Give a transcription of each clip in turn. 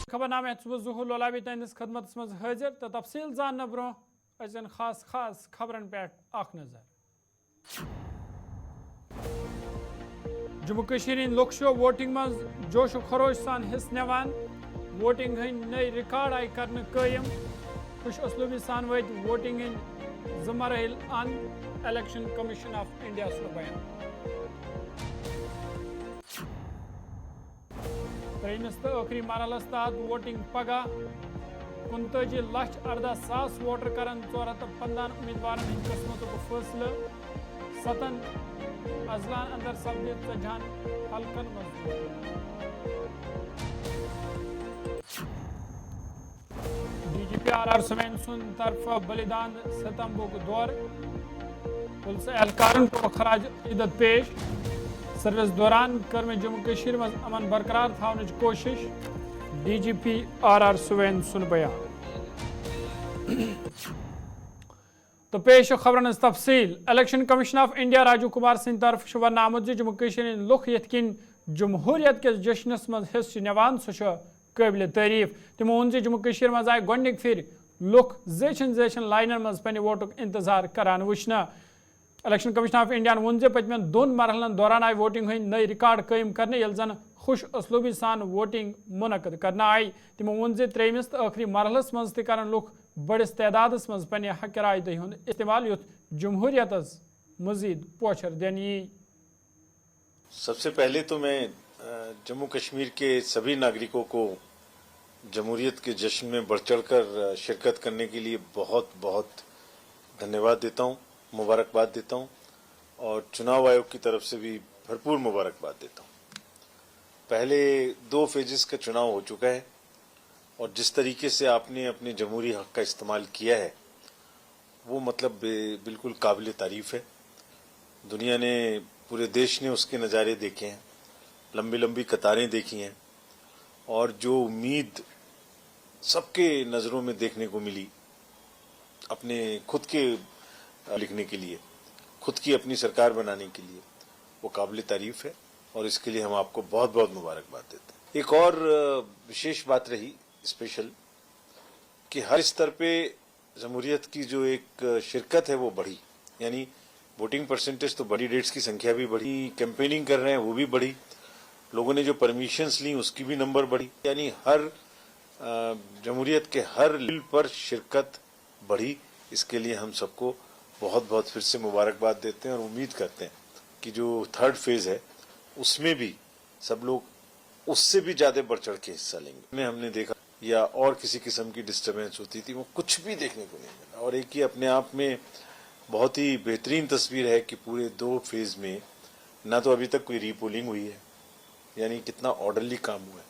खबरनामे जुहूर लोलाबी तुंदिस खदमत मज हाजिर तो तफसील जानने ब्रो अजन खास खबरन पे नजर। जम्मू कश्मीर लुक वोटिंग मज जोश खरोश सान हिस्स निवान वोटिंग हंद नई रिकॉर्ड आई कर कायम खुश असलूबी सान वत वोटिंग हंद ज मरहल अंद election commission of India so बयान। त्रेमिस तो आखिरी मरहलस तहत वोटिंग पगह 39,18,000 वोटर कर 415 उम्मीदवार हंद किस्मत फैसले 7 अजलान अंदर सपद 40 हल्कन मज। DGP RR सुवैन सुंद तरफ बलिदान सितंबुक दौर पुलिस एहलकारन को खराज इदत पेश। सर्विस दौरान कर में जम्मू कश्मीर में अमन बरकरार थावन कोशिश DGP RR सुवैन सुन बयान। तो पेश खबरन तफसील election commission of India Raju Kumar Singh तरफ वन आमुद जम्मू कश्मीर लुक ये जमहूरियत के जश्नस मज हिस्स निवान सह काबिल तारीफ। तमो वोन जम्मू कश्मीर मज आय गोडनिक फिर लुक जेशन लाइनन मज पे वोटुक इंतजार करान वुचना। इलेक्शन कमीशन ऑफ इंडिया वोन पतमें 2 मरहलन दौरान आई वोटिंग हंद नई रिकॉर्ड कायम करने यल जन खुश असलूबी सान वोटिंग मुनकद करना आई। तमो वोन त्रेमिस तो आखिरी मरहलस मज तक लुक बड़िस तादाद मज पे हक राय दही हूं इस्तेमाल युथ जमहूरियत मजीद पोचर दिन यी। सबसे पहले तो मैं जम्मू कश्मीर के सभी नागरिकों को जमहूरियत के जश्न में बढ़ चढ़ कर शिरकत करने के लिए बहुत बहुत धन्यवाद देता हूँ, मुबारकबाद देता हूँ और चुनाव आयोग की तरफ से भी भरपूर मुबारकबाद देता हूँ। पहले 2 फेजेस का चुनाव हो चुका है और जिस तरीके से आपने अपने जमहूरी हक का इस्तेमाल किया है वो मतलब बिल्कुल काबिल तारीफ है। दुनिया ने, पूरे देश ने उसके नज़ारे देखे हैं, लंबी लंबी कतारें देखी हैं और जो उम्मीद सबके नज़रों में देखने को मिली अपने खुद के लिखने के लिए, खुद की अपनी सरकार बनाने के लिए, वो काबिल तारीफ है और इसके लिए हम आपको बहुत बहुत मुबारकबाद देते हैं। एक और विशेष बात रही स्पेशल कि हर स्तर पे जमहूरियत की जो एक शिरकत है वो बढ़ी, यानी वोटिंग परसेंटेज तो बढ़ी, डेट्स की संख्या भी बढ़ी, कैंपेनिंग कर रहे हैं वो भी बढ़ी, लोगों ने जो परमिशंस ली उसकी भी नंबर बढ़ी, यानी हर जमहूरियत के हर लेवल पर शिरकत बढ़ी। इसके लिए हम सबको बहुत बहुत फिर से मुबारकबाद देते हैं और उम्मीद करते हैं कि जो 3rd फेज है उसमें भी सब लोग उससे भी ज्यादा बढ़ चढ़ के हिस्सा लेंगे। हमने देखा या और किसी किस्म की डिस्टर्बेंस होती थी वो कुछ भी देखने को नहीं मिला और एक ही अपने आप में बहुत ही बेहतरीन तस्वीर है कि पूरे 2 फेज में ना तो अभी तक कोई रीपोलिंग हुई है, यानी कितना ऑर्डरली काम हुआ है,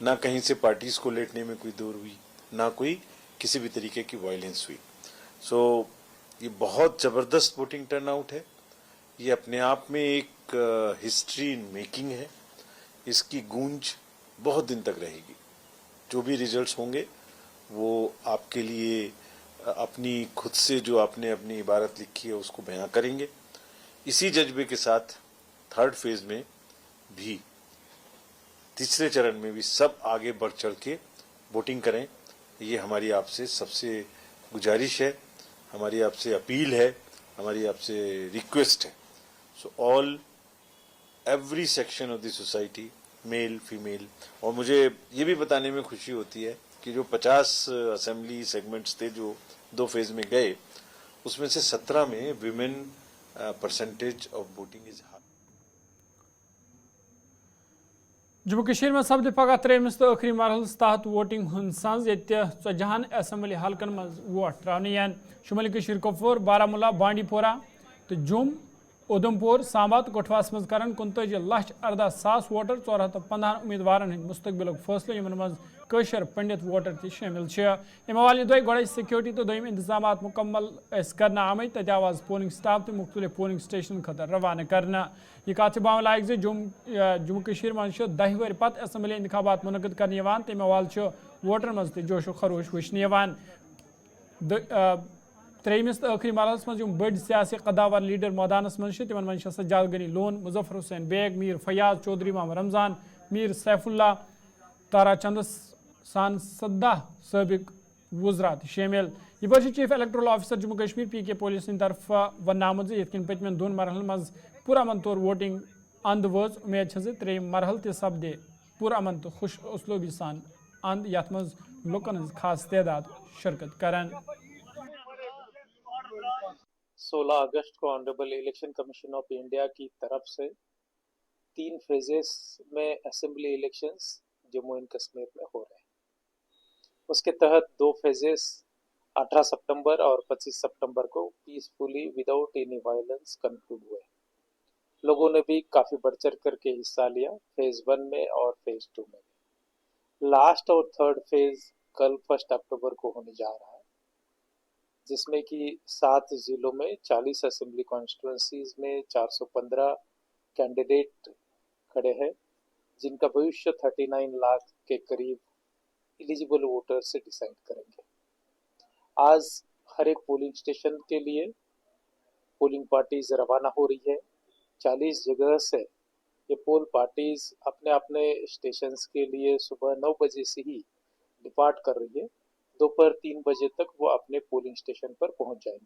ना कहीं से पार्टीज को लेटने में कोई दूर हुई, ना कोई किसी भी तरीके की वायलेंस हुई। सो ये बहुत ज़बरदस्त वोटिंग टर्नआउट है, ये अपने आप में एक हिस्ट्री मेकिंग है, इसकी गूंज बहुत दिन तक रहेगी। जो भी रिजल्ट्स होंगे वो आपके लिए अपनी खुद से जो आपने अपनी इबारत लिखी है उसको बयां करेंगे। इसी जज्बे के साथ 3rd फेज में भी, तीसरे चरण में भी सब आगे बढ़ चढ़ के वोटिंग करें, ये हमारी आपसे सबसे गुजारिश है, हमारी आपसे अपील है, हमारी आपसे रिक्वेस्ट है। So all every section of the society, male female, और मुझे ये भी बताने में खुशी होती है कि जो 50 असेंबली सेगमेंट्स थे जो 2 फेज में गए उसमें से 17 में women percentage of voting is high. Jammu Kashmir में सपद पगह 3मिस तो आखिरी मरहलस तहत वोटिंग हंद संज ये 40 असेंबली हल्कन मज वोट त्रावन शुमाली कश्मीर कुपवार, बारामूला, बांडीपोरा तो जुम, उधमपुर, सांबा तो कठवास मज कर 39,18,000 वोटर 415 उम्मीदवार हंद मुस्तकबिल फैसले यमन मज कशर पंडित वोटर ति शामिल। अमे दुई गो सिक्योरिटी तो दोम इंतजाम मुकम्मल कर आम तत आव आज पोलिंग स्टाफ तो मुख्तलिफ पोलिंग स्टेशन खतर रवाना करना। यह कत बाव लायक जम्मू कश्मीर मज 10 वरी पत असम्बली इंतखाबात मुनक़द करने तमे अवाल वोटर मज जोशो खरोश वुचन। 3मिस तो आखिरी मरहलस मज बड़ सियासी कदावर लीडर मैदानस मज तिमन मज सज्जाद गनी लोन, मुजफ्फर हुसैन बेग, मीर फयाज चौधरी, मोहम्मद रमजान, मीर सैफुल्ला, तारा चंदस सान 17 सबक वुजरा शामिल। यह पर chief electoral officer Jammu Kashmir PK. Police तरफ वन आमुत ये पतमन 2 मरहलन मज पुरअमन तौर वोटिंग अंद वज। उम्मीद है त्रेम मरहल तपदे पुरअमन तो खुश उसलूबी सान अंद यथ मज लुकन हज खास तादाद शिरकत करान। 16 अगस्त को honourable election commission of India की तरफ से 3 फेजेस में assembly elections Jammu and Kashmir में हो रहे हैं। उसके तहत 2 फेजेस 18 सितंबर और 25 सितंबर को peacefully without any violence conclude हुए। लोगों ने भी काफी बढ़ चढ़ करके हिस्सा लिया फेज 1 में और फेज 2 में। लास्ट और थर्ड फेज कल 1 अक्टूबर को होने जा रहा है, जिसमें कि 7 जिलों में 40 असेंबली कॉन्स्टिट्यूंसीज में 415 कैंडिडेट खड़े हैं, जिनका भविष्य 39 लाख के करीब एलिजिबल वोटर से डिसाइड करेंगे। आज हर एक पोलिंग स्टेशन के लिए पोलिंग पार्टीज रवाना हो रही है। 40 जगह से ये पोल पार्टीज अपने अपने स्टेशंस के लिए सुबह 9 बजे से ही डिपार्ट कर रही है। दोपहर 3 बजे तक वो अपने पोलिंग स्टेशन पर पहुंच जाएंगी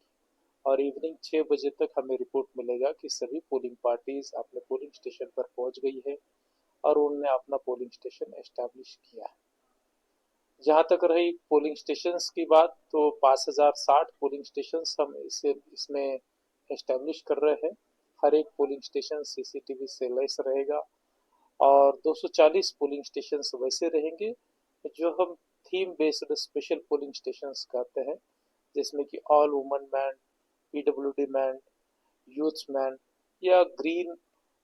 और इवनिंग 6 बजे तक हमें रिपोर्ट मिलेगा कि सभी पोलिंग पार्टीज अपने पोलिंग स्टेशन पर पहुंच गई है और उन्होंने अपना पोलिंग स्टेशन एस्टैब्लिश किया है। जहां तक रही पोलिंग स्टेशंस की बात, तो 5060 पोलिंग स्टेशंस हम इसमें एस्टैब्लिश कर रहे हैं। हर एक पोलिंग स्टेशन सीसीटीवी से लैस रहेगा और 240 पोलिंग स्टेशंस वैसे रहेंगे जो हम theme based special polling stations कहते हैं, जिसमें कि all women man, PWD man, youth man या ग्रीन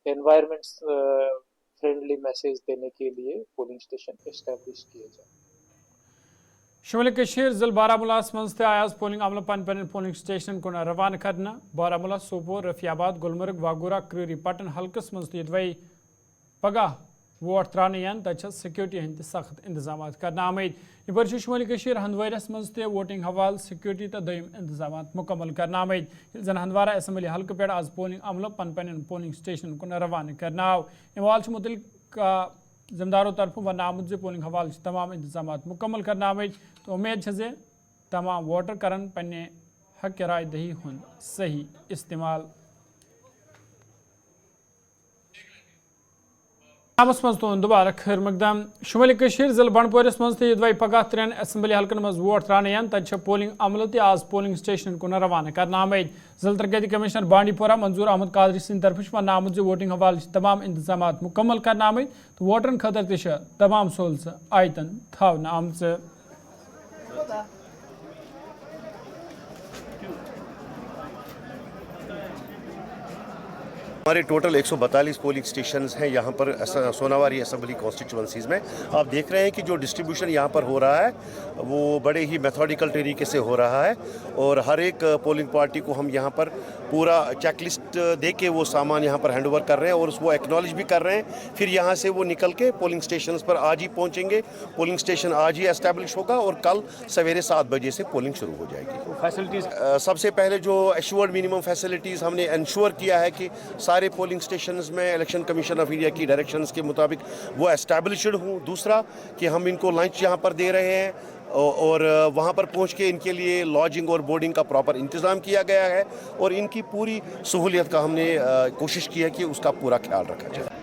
एनवायरनमेंट फ्रेंडली मैसेज देने के लिए पोलिंग स्टेशन एस्टैब्लिश किए जाए। शुमाल कशीर जिल बारामूला मज आज पोलिंग अमल पन पोलिंग स्टेशन कुन रवाना करना। बारामूला, सोपोर, रफियाबाद, गुलमर्ग, वागूरा, क्रीरी पटन हल्कस मज यदवै पगह वोट त्रान तक सिक्योरिटी हंद सख्त इंतजाम करना आमद। यपर शुमाल कशीर हंदवारस मज वोटिंग हवाल सिक्योरिटी तो दम इंतजाम मुकम्मल करना आमद। जन हंदवारा असम्बली हल्के पे आज पोलिंग अमल पन पोलिंग स्टेशन कुन रवाना करना आव। अमवाल मुतल्लिक जिम्मेदारों तरफ वन आमुद पोलिंग हवाल तमाम इंतजाम मुकम्मल करना आमद। तो उम्मीद है तमाम वोटर करन पन्ने हक राय दही हुन सही इस्तेमाल। मज तो दोबारा खैर मकदम। शुमाल कशीर जिल बंडपोरस मज यदवै पगह 3 असम्बली हल्कन मज वोट त्रान तक पोलिंग अमल आज पोलिंग स्टेशन कुन रवाना करना आमद। जिल तरक्याती कमिश्नर बांडीपोरा मंजूर अहमद कादरी सिंद तरफ वन आमुद वोटिंग हवाल तमाम इंतजाम मुकम्मल करना आमद। तो वोटरन खतर तमाम सहूलत आयतन थावन आमच। हमारे टोटल 142 पोलिंग स्टेशंस हैं यहाँ पर सोनावारी असम्बली कॉन्स्टिट्यूंसीज़ में। आप देख रहे हैं कि जो डिस्ट्रीब्यूशन यहाँ पर हो रहा है वो बड़े ही मेथोडिकल तरीके से हो रहा है और हर एक पोलिंग पार्टी को हम यहाँ पर पूरा चेकलिस्ट दे के वो सामान यहाँ पर हैंडओवर कर रहे हैं और उसको एक्नॉलेज भी कर रहे हैं। फिर यहाँ से वो निकल के पोलिंग स्टेशन पर आज ही पहुँचेंगे। पोलिंग स्टेशन आज ही एस्टैब्लिश होगा और कल सवेरे 7 बजे से पोलिंग शुरू हो जाएगी। फैसिलिटीज सबसे पहले जो एश्योर्ड मिनिमम फैसिलिटीज़ हमने इंश्योर किया है कि सारे पोलिंग स्टेशंस में इलेक्शन कमीशन ऑफ इंडिया की डायरेक्शंस के मुताबिक वो एस्टैब्लिश्ड हूँ। दूसरा कि हम इनको लंच यहाँ पर दे रहे हैं और वहाँ पर पहुँच के इनके लिए लॉजिंग और बोर्डिंग का प्रॉपर इंतज़ाम किया गया है और इनकी पूरी सहूलियत का हमने कोशिश की है कि उसका पूरा ख्याल रखा जाए।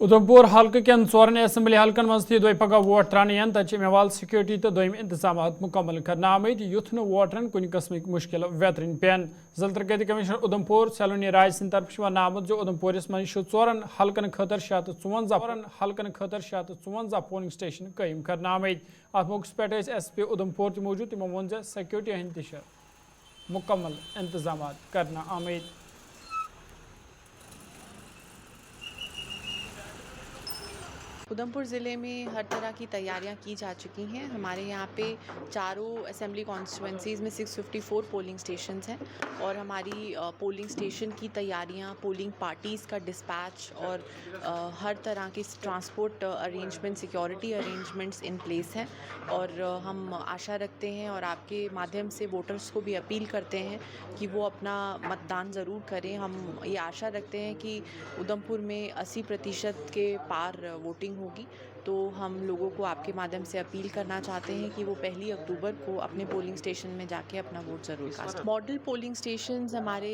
उधमपुर हल्के कन 4 असम्बली हल्कन मज यदवै पगह वोट त्रान तक अमवाल सिक्योरिटी तो दम इंतजाम मुकम्मल करना आमद युथ न वोटरन कुन कस्मिक मुश्किल वेतरन पेन। जिला तरक्याती कमिश्नर उधमपुर सलोनी राय सिंद तरफ वन आमद जो उधमपुरस मज 4 हल्कन खतर 654 पोलिंग स्टेशन कायम करना आमद। अत मौके पे SP उधमपुर मौजूद तमो वो सिक्योरिटी हंद मुकम्मल इंतजाम करना आमद। उधमपुर ज़िले में हर तरह की तैयारियां की जा चुकी हैं। हमारे यहाँ पे चारों असेंबली कॉन्स्टिट्यूंसीज़ में 654 पोलिंग स्टेशंस हैं और हमारी पोलिंग स्टेशन की तैयारियां, पोलिंग पार्टीज़ का डिस्पैच और हर तरह के transport arrangement, security arrangements in place हैं। और हम आशा रखते हैं और आपके माध्यम से वोटर्स को भी अपील करते हैं कि वो अपना मतदान ज़रूर करें। हम ये आशा रखते हैं कि उधमपुर में 80% के पार वोटिंग होगी, तो हम लोगों को आपके माध्यम से अपील करना चाहते हैं कि वो 1 अक्टूबर को अपने पोलिंग स्टेशन में जाके अपना वोट ज़रूर कास्ट। मॉडल पोलिंग स्टेशंस हमारे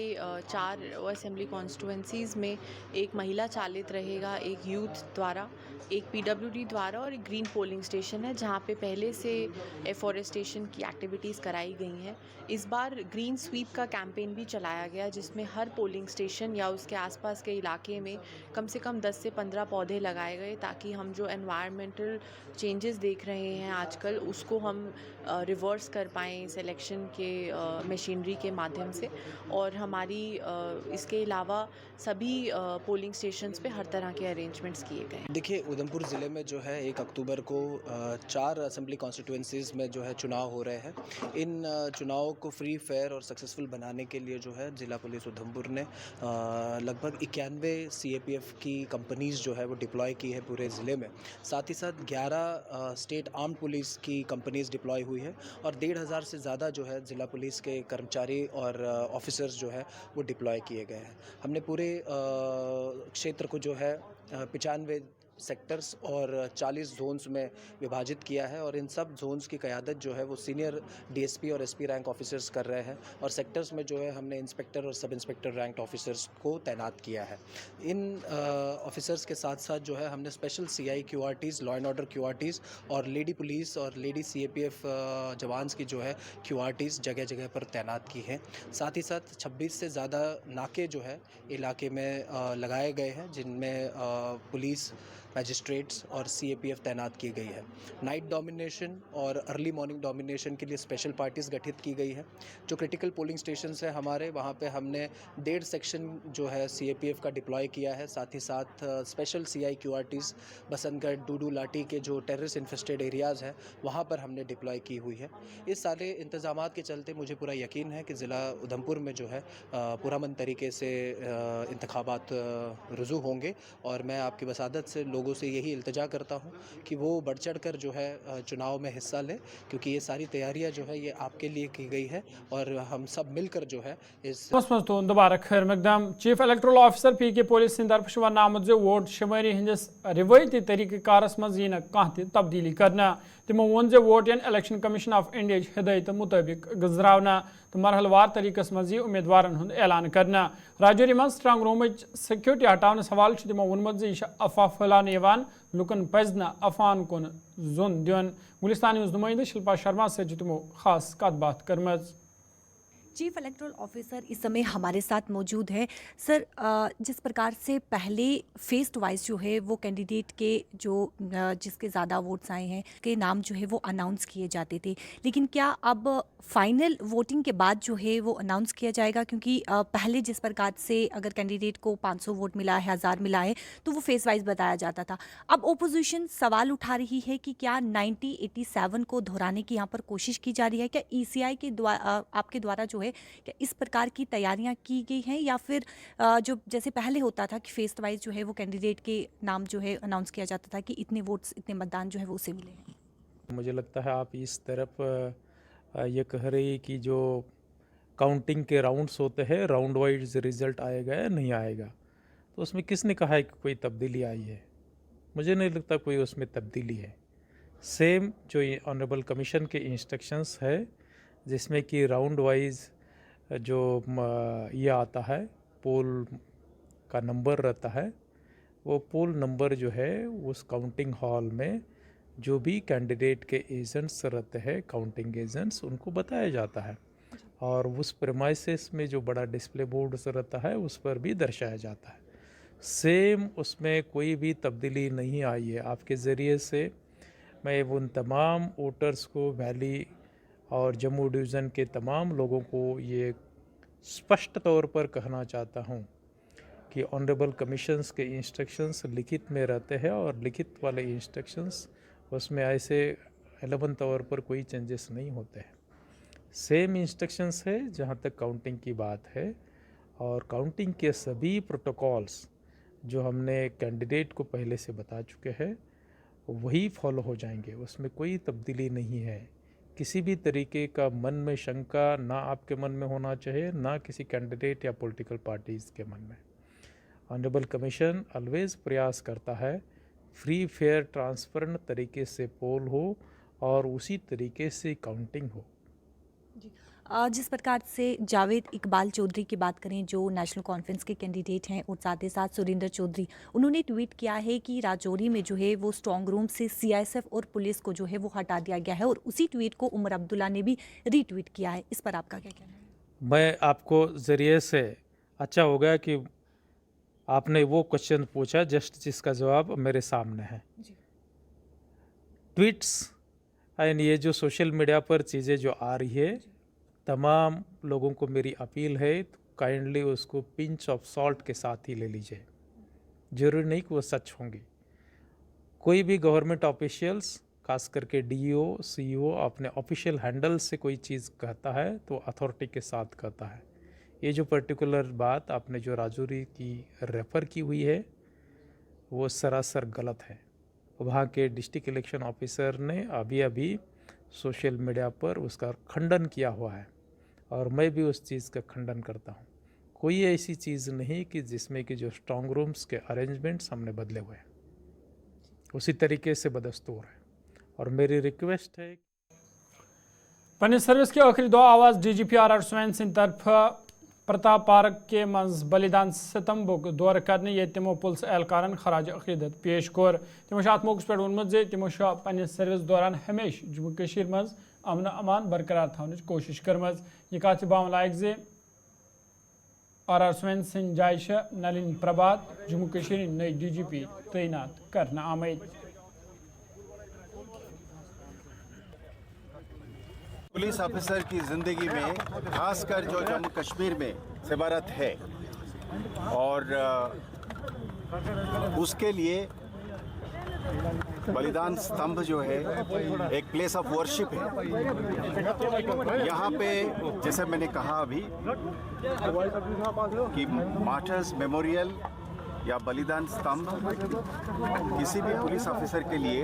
4 असेंबली कॉन्स्टिट्यूंसीज़ में एक महिला चालित रहेगा, एक यूथ द्वारा, एक पीडब्ल्यूडी द्वारा और एक ग्रीन पोलिंग स्टेशन है जहाँ पे पहले से एफॉरेस्टेशन की एक्टिविटीज़ कराई गई हैं। इस बार ग्रीन स्वीप का कैंपेन भी चलाया गया जिसमें हर पोलिंग स्टेशन या उसके आसपास के इलाके में कम से कम 10 से 15 पौधे लगाए गए ताकि हम जो एनवायरमेंटल चेंजेस देख रहे हैं आजकल उसको हम रिवर्स कर पाएँ सिलेक्शन के मशीनरी के माध्यम से। और हमारी इसके अलावा सभी पोलिंग स्टेशंस पे हर तरह के अरेंजमेंट्स किए गए हैं। देखिए, उधमपुर ज़िले में जो है 1 अक्टूबर को 4 असेंबली कॉन्स्टिट्यूंसीज़ में जो है चुनाव हो रहे हैं। इन चुनावों को फ्री, फेयर और सक्सेसफुल बनाने के लिए जो है ज़िला पुलिस उधमपुर ने लगभग 91 सीएपीएफ की कंपनीज़ जो है वो डिप्लॉय की है पूरे ज़िले में। साथ ही साथ 11 स्टेट आर्म्ड पुलिस की कंपनीज़ डिप्लॉय हुई है और 1,500 से ज़्यादा जो है ज़िला पुलिस के कर्मचारी और ऑफिसर्स जो है वो डिप्लॉय किए गए हैं। हमने पूरे क्षेत्र को जो है 95 सेक्टर्स और 40 जोन्स में विभाजित किया है और इन सब जोन्स की क़यादत जो है वो सीनियर डीएसपी और एसपी रैंक ऑफिसर्स कर रहे हैं और सेक्टर्स में जो है हमने इंस्पेक्टर और सब इंस्पेक्टर रैंक ऑफिसर्स को तैनात किया है। इन ऑफिसर्स के साथ साथ जो है हमने special CI QRTs, law and order QRTs और लेडी पुलिस और लेडी सीएपीएफ जवान्स की जो है क्यूआरटीज़ जगह जगह पर तैनात की हैं। साथ ही साथ 26 से ज़्यादा नाके जो है इलाके में लगाए गए हैं जिनमें पुलिस, मैजिस्ट्रेट्स और सीएपीएफ तैनात की गई है। नाइट डोमिनेशन और अर्ली मॉर्निंग डोमिनेशन के लिए स्पेशल पार्टीज़ गठित की गई है। जो क्रिटिकल पोलिंग स्टेशंस हैं हमारे, वहाँ पे हमने 1.5 सेक्शन जो है सीएपीएफ का डिप्लॉय किया है। साथ ही साथ स्पेशल सीआई क्यूआरटीज़ बसंतगढ़, डूडू लाटी के जो टेररिस्ट इन्फेस्टेड एरियाज़ हैं वहाँ पर हमने डिप्लॉय की हुई है। इस सारे इंतजामात के चलते मुझे पूरा यकीन है कि ज़िला उधमपुर में जो है पुरअमन तरीके से इंतखाबात रुजू होंगे और मैं आपकी वसादत से लोगों से यही इल्तिजा करता हूं कि वो बढ़ चढ़ कर जो है चुनाव में हिस्सा लें, क्योंकि ये सारी तैयारियां जो है ये आपके लिए की गई है और हम सब मिलकर जो है इस दोबारा खैर मकदम चीफ इलेक्टोरल ऑफिसर पी.के. पुलिस सिंध तरफ वन आमुत जो वोट शुमारी हंदिस रिवायती तरीक़े कारस मज यी कह तब्दीली करना। तमो वोन जो vote N election commission of India हिदायत मुताबिक गुजरावना तो मरहलवार तरीकस मज यी उम्मीदवारन हुंद ऐलान करना। राजौरी मज स्ट्रांग रूम सिक्योरिटी हटाने सवाल तमो वोनमत यह अफवाह फैलाने लुकन पज न अफवाहन कुन जोन दिन। गुलिस्तान नुमाइंदा शिल्पा शर्मा से तमो खास कत बात करम। चीफ इलेक्टोरल ऑफिसर इस समय हमारे साथ मौजूद है। सर, जिस प्रकार से पहले फेस्ट वाइज जो है वो कैंडिडेट के जो जिसके ज़्यादा वोट्स आए हैं के नाम जो है वो अनाउंस किए जाते थे, लेकिन क्या अब फाइनल वोटिंग के बाद जो है वो अनाउंस किया जाएगा? क्योंकि पहले जिस प्रकार से अगर कैंडिडेट को 500 वोट मिला है, 1000 मिला है, तो वो फेस वाइज बताया जाता था। अब ओपोजिशन सवाल उठा रही है कि क्या 1987 को दोहराने की यहाँ पर कोशिश की जा रही है? क्या ईसीआई के द्वारा आपके द्वारा जो है क्या इस प्रकार की तैयारियां की गई हैं, या फिर जो जैसे पहले होता था कि फेस वाइज जो है वो कैंडिडेट के नाम जो है अनाउंस किया जाता था कि इतने वोट्स, इतने मतदान जो है वो उसे मिले हैं? मुझे लगता है आप इस तरफ ये कह रही कि जो काउंटिंग के राउंड्स होते हैं, राउंड वाइज रिजल्ट आएगा या नहीं आएगा, तो उसमें किसने कहा है कि कोई तब्दीली आई है? मुझे नहीं लगता कोई उसमें तब्दीली है। सेम जो ऑनरेबल कमीशन के इंस्ट्रक्शंस है जिसमें कि राउंड वाइज जो ये आता है, पोल का नंबर रहता है, वो पोल नंबर जो है उस काउंटिंग हॉल में जो भी कैंडिडेट के एजेंट्स रहते हैं, काउंटिंग एजेंट्स, उनको बताया जाता है और उस प्रेमाइसिस में जो बड़ा डिस्प्ले बोर्ड रहता है उस पर भी दर्शाया जाता है। सेम उसमें कोई भी तब्दीली नहीं आई है। आपके ज़रिए से मैं उन तमाम वोटर्स को, वैली और जम्मू डिवीज़न के तमाम लोगों को ये स्पष्ट तौर पर कहना चाहता हूँ कि ऑनरेबल कमीशंस के इंस्ट्रक्शंस लिखित में रहते हैं और लिखित वाले इंस्ट्रक्शंस उसमें ऐसे 11th आवर पर कोई चेंजेस नहीं होते हैं। सेम इंस्ट्रक्शंस है जहाँ तक काउंटिंग की बात है, और काउंटिंग के सभी प्रोटोकॉल्स जो हमने कैंडिडेट को पहले से बता चुके हैं वही फॉलो हो जाएंगे, उसमें कोई तब्दीली नहीं है। किसी भी तरीके का मन में शंका ना आपके मन में होना चाहिए, ना किसी कैंडिडेट या पॉलिटिकल पार्टीज़ के मन में। ऑनरेबल कमीशन ऑलवेज़ प्रयास करता है फ्री फेयर ट्रांसपेरेंट तरीके से पोल हो और उसी तरीके से काउंटिंग हो। जिस प्रकार से जावेद इकबाल चौधरी की बात करें जो नेशनल कॉन्फ्रेंस के कैंडिडेट हैं, और साथ ही साथ सुरेंद्र चौधरी, उन्होंने ट्वीट किया है कि राजौरी में जो है वो स्ट्रॉन्ग रूम से सीआईएसएफ और पुलिस को जो है वो हटा दिया गया है, और उसी ट्वीट को उमर अब्दुल्ला ने भी रीट्वीट किया है। इस पर आपका क्या कहना है? मैं आपको ज़रिए से अच्छा हो गया कि आपने वो क्वेश्चन पूछा जस्ट जिसका जवाब मेरे सामने है। ट्वीट्स एंड ये जो सोशल मीडिया पर चीज़ें जो आ रही है, तमाम लोगों को मेरी अपील है काइंडली उसको पिंच ऑफ सॉल्ट के साथ ही ले लीजिए। ज़रूरी नहीं कि वो सच होंगी। कोई भी गवर्नमेंट ऑफिशियल्स खास करके डीईओ सीईओ अपने ऑफिशियल हैंडल से कोई चीज़ कहता है तो अथॉरिटी के साथ कहता है। ये जो पर्टिकुलर बात आपने जो राजौरी की रेफ़र की हुई है वो सरासर गलत है। वहाँ के डिस्ट्रिक्ट इलेक्शन ऑफिसर ने अभी सोशल मीडिया पर उसका खंडन किया हुआ है और मैं भी उस चीज़ का खंडन करता हूँ। कोई ऐसी चीज़ नहीं कि जिसमें कि जो स्ट्रॉन्ग रूम्स के अरेंजमेंट्स हमने बदले हुए हैं, उसी तरीके से बदस्तूर है। और मेरी रिक्वेस्ट है पन्ने सर्विस के आखिरी दो आवाज़ डीजीपी आर स्वैन सिंह तरफ प्रताप पार्क के मज बलिदान सितम्बुक दौर करने ये तमो पुलिस एहलकारन खराज अकीदत पेश कोर। तमो अत मौके पे वोनमुत जे तमो पन्ने सर्विस दौरान हमेश जम्मू कश्मीर मज अमन अमान बरकरार थवनच कोशिश करमज। यह कत बावन लायक जे आर स्वैन सिंह जाय नलिन प्रभात जम्मू कश्मीर नई डीजीपी तैनात करना आमद। पुलिस ऑफिसर की ज़िंदगी में खासकर जो जम्मू कश्मीर में सेवारत है और उसके लिए बलिदान स्तंभ जो है एक प्लेस ऑफ वर्शिप है। यहाँ पे जैसे मैंने कहा अभी कि मार्टर्स मेमोरियल या बलिदान स्तंभ किसी भी पुलिस ऑफिसर के लिए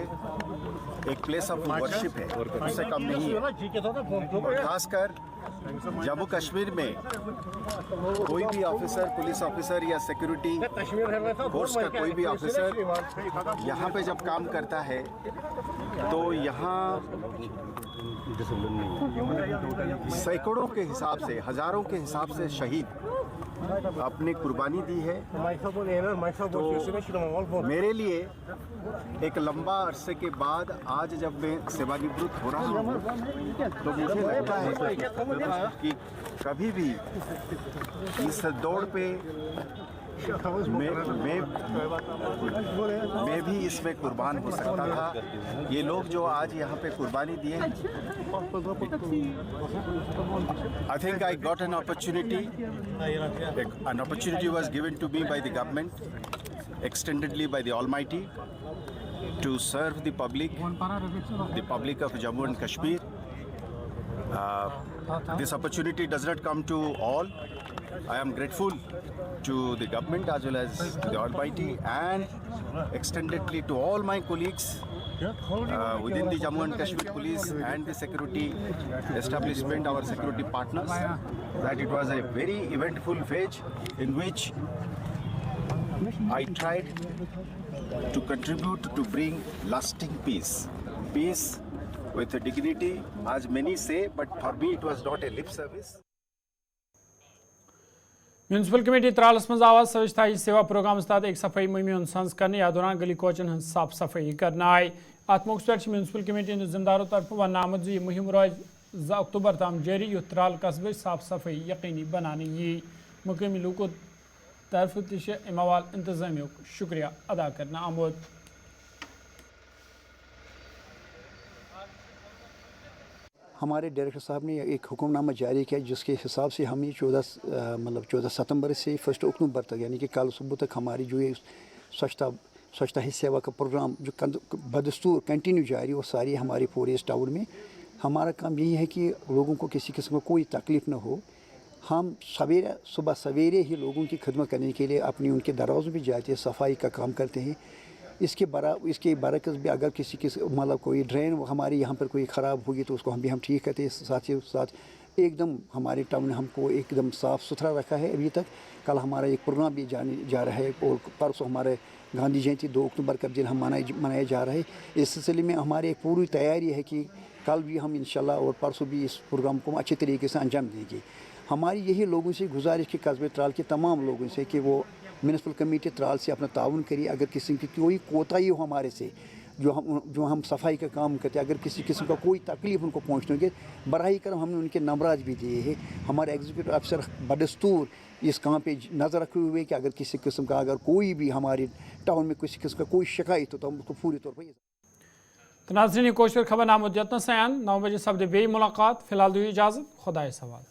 एक प्लेस ऑफ वर्शिप है, उससे कम नहीं है। और खासकर जम्मू कश्मीर में कोई भी ऑफिसर, पुलिस ऑफिसर या सिक्योरिटी फोर्स का कोई भी ऑफिसर यहाँ पे जब काम करता है तो यहाँ सैकड़ों के हिसाब से, हजारों के हिसाब से शहीद अपनी कुर्बानी दी है। तो मेरे लिए एक लंबा अरसे के बाद आज जब मैं सेवानिवृत्त हो रहा हूँ तो मुझे लगता है कि कभी भी इस दौड़ पे मैं भी इसमें कुर्बान हो सकता था। ये लोग जो आज यहाँ पे कुर्बानी दिए हैं, I think I got an opportunity. An opportunity was given to me by the government, extendedly by the Almighty, to serve the public of Jammu and Kashmir. This opportunity does not come to all. I am grateful to the government as well as the Almighty and extendedly to all my colleagues within the Jammu and Kashmir Police and the security establishment, our security partners, that it was a very eventful phase in which I tried to contribute to bring lasting peace. Peace with dignity, as many say, but for me it was not a lip service. Municipal committee त्रालस मज आवाज स्वच्छता सेवा programme तहत एक सफाई मुहिम sons करने या दौरान गली कोचन हज साफ सफाई करना आय। अत मौके पे म्यूनसिपल कमेटी हंद जिम्मेदारों तरफ वन आमद जो यह मुहिम रोज अक्टूबर तम जारी युथ त्राल कस्बे साफ सफाई यकीनी बनाने यी। मुकामी लोगों तरफ तमावाल इंतजामिया शुक्रिया अदा करना आमद। हमारे डायरेक्टर साहब ने एक हुक्मनामा जारी किया जिसके हिसाब से हम ये 14 सितंबर से 1 अक्टूबर तक यानी कि कल सुबह तक हमारी जो ये स्वच्छता ही सेवा का प्रोग्राम जो बदस्तूर कंटिन्यू जारी और सारी हमारी पूरे इस टाउन में हमारा काम यही है कि लोगों को किसी किस्म का कोई तकलीफ़ ना हो। हम सुबह सवेरे ही लोगों की खिदमत करने के लिए अपनी उनके दरवाज़ों पे जाते हैं, सफाई का काम करते हैं। इसके बरकस भी अगर किसी मतलब कोई ड्रेन हमारे यहाँ पर कोई ख़राब होगी तो उसको हम ठीक करते हैं। साथ ही साथ एकदम हमारे टाउन ने हमको एकदम साफ़ सुथरा रखा है अभी तक। कल हमारा एक प्रोग्राम भी जा रहा है और परसों हमारे गांधी जयंती 2 अक्टूबर का दिन हम मनाया जा रहा है। इस सिलसिले में हमारी एक पूरी तैयारी है कि कल भी हम इंशाल्लाह और परसों भी इस प्रोग्राम को अच्छे तरीके से अंजाम देंगे। हमारी यही लोगों से गुजारिश की कस्बे त्राल के तमाम लोगों से कि वो म्यूनसिपल कमेटी त्राल से अपना ताउन करिए। अगर किसी की कोई कोताही हो हमारे से जो हम सफाई का काम करते हैं, अगर किसी किस्म का कोई तकलीफ़ उनको पहुँचने के बराही करम हमने उनके नंबराज भी दिए हैं। हमारे एग्जीक्यूटिव अफसर बदस्तूर इस काम पे नज़र रखे हुए कि अगर किसी किस्म का अगर कोई भी हमारे टाउन में किसी किस्म का कोई शिकायत हो तो हम उसको पूरी तौर पर। तो नाज़रीन कोशिश खबर नामुद्दतन सयान 9 बजे सब बे मुलाकात। फिलहाल दो इजाज़त, खुदा सवाल।